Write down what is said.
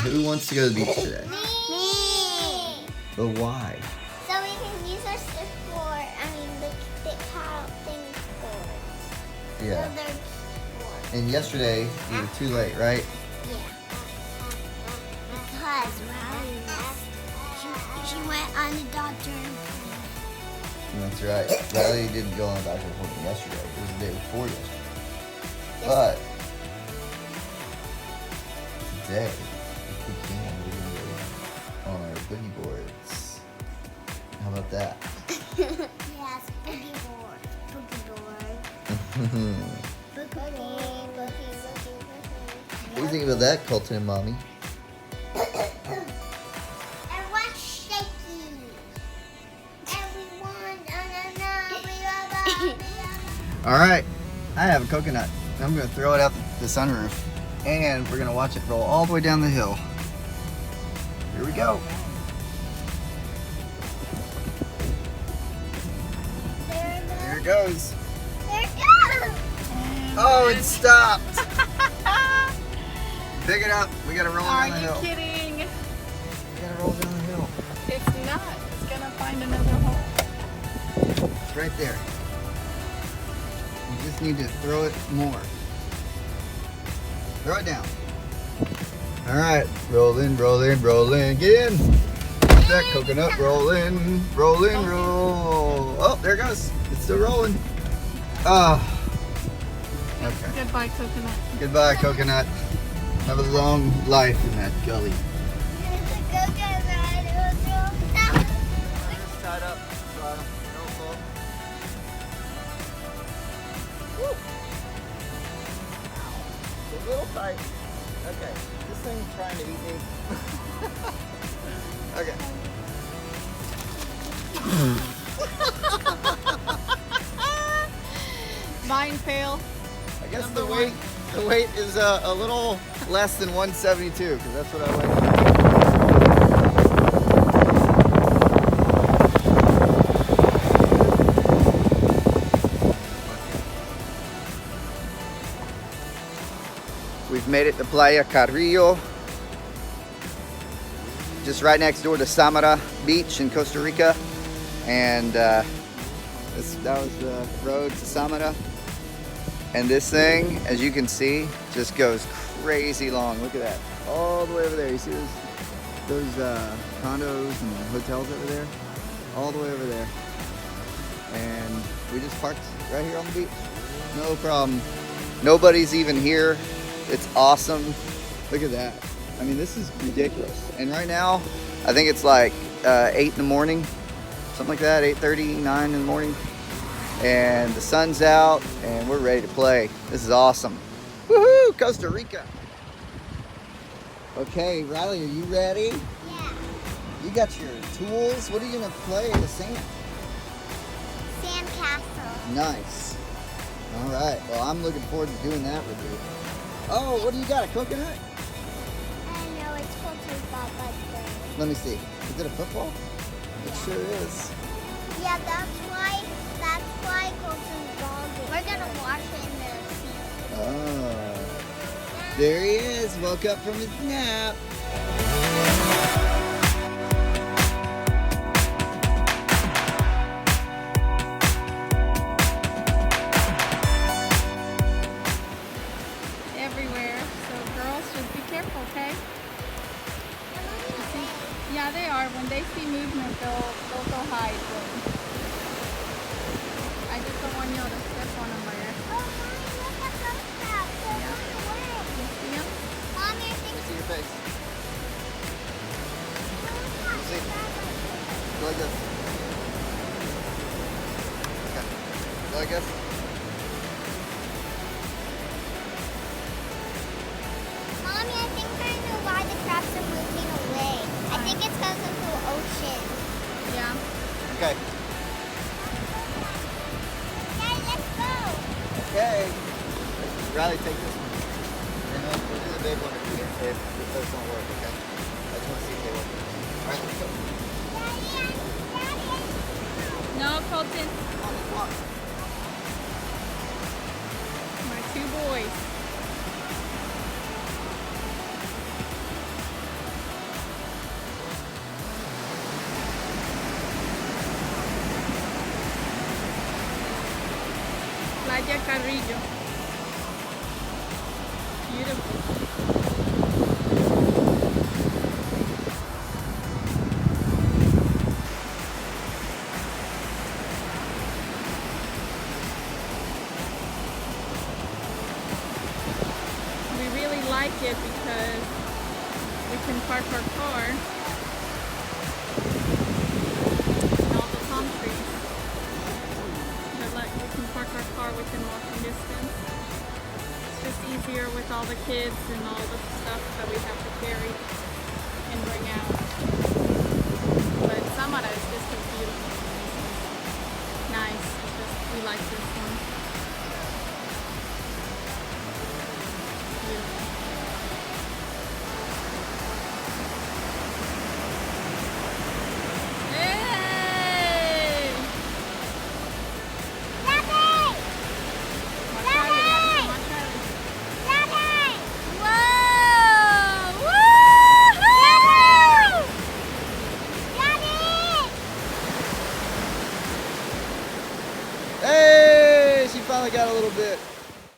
Who wants to go to the beach today? Me. But why? So we can use our surfboard. The paddle thing boards. Yeah. So they're boards. And yesterday, you were too late, right? Yeah. Because Riley she went on the doctor appointment. That's right. Riley didn't go on a doctor's appointment yesterday. It was the day before yesterday. But today, if we can, we're going to go on our boogie boards. How about that? Yes, boogie board. Boogie board. Boogie. What do you think about that, Colton and Mommy? Everyone's shaking. Everyone, All right, I have a coconut. I'm going to throw it out the sunroof, and we're going to watch it roll all the way down the hill. Here we go. There it goes. There it goes. Oh, it stopped. Pick it up. We got to roll Are down the you hill. kidding? We got to roll down the hill. It's not. It's gonna find another hole. It's right there. You just need to throw it more. Throw it down. All right, roll in, roll in, roll in. Get in. Get that coconut roll in, roll in, roll. Oh, there it goes. It's still rolling. Oh. Okay. Goodbye, coconut. Goodbye, coconut. Have a long life in that gully. It's tied up. It's a little tight. Okay. This thing's trying to eat me. Okay. Mine fail. I guess Number the weight is a little less than 172 because that's what I weigh. We've made it to Playa Carrillo, just right next door to Samara Beach in Costa Rica, and that was the road to Samara. And this thing, as you can see, just goes crazy long. Look at that, all the way over there. You see those condos and hotels over there? All the way over there. And we just parked right here on the beach. No problem. Nobody's even here. It's awesome. Look at that. I mean, this is ridiculous. And right now, I think it's like 8 in the morning, something like that, 8:30, 9 in the morning. And the sun's out, and we're ready to play. This is awesome. Woohoo, Costa Rica. Okay, Riley, are you ready? Yeah. You got your tools. What are you gonna play in the sand? Sandcastle. Nice. All right, well, I'm looking forward to doing that with you. Oh, what do you got, a coconut? I know it's called football, but Let me see. Is it a football? It sure is. yeah, that's why Colton's ball. We're gonna wash it in the sea. Oh. There he is, woke up from his nap. Everywhere. So girls, just be careful, okay? Yeah, they are. When they see movement, they'll go hide. But I just don't want y'all to step on them later. Oh, Mommy, look at those crabs. They're running away. See 'em? Mommy, I think See your face. See? Go like this. Okay. Go like this. Mommy, I think I know why the crabs are moving away. I think it's because of the ocean. Yeah. Okay. Okay, let's go. Okay. Riley, take this one. And then we'll do the big one if those don't work, okay? I just want to see if they work. All right, let's go. Daddy. No, Colton. On the block. My two boys. Playa Carrillo. Beautiful. We really like it because we can park our car in all the palm trees. We can park our car within walking distance. It's just easier with all the kids and all the stuff that we have to carry and bring out. But Samara is just so beautiful. Nice. We like this one. Beautiful. Hey! Hey, she finally got a little bit.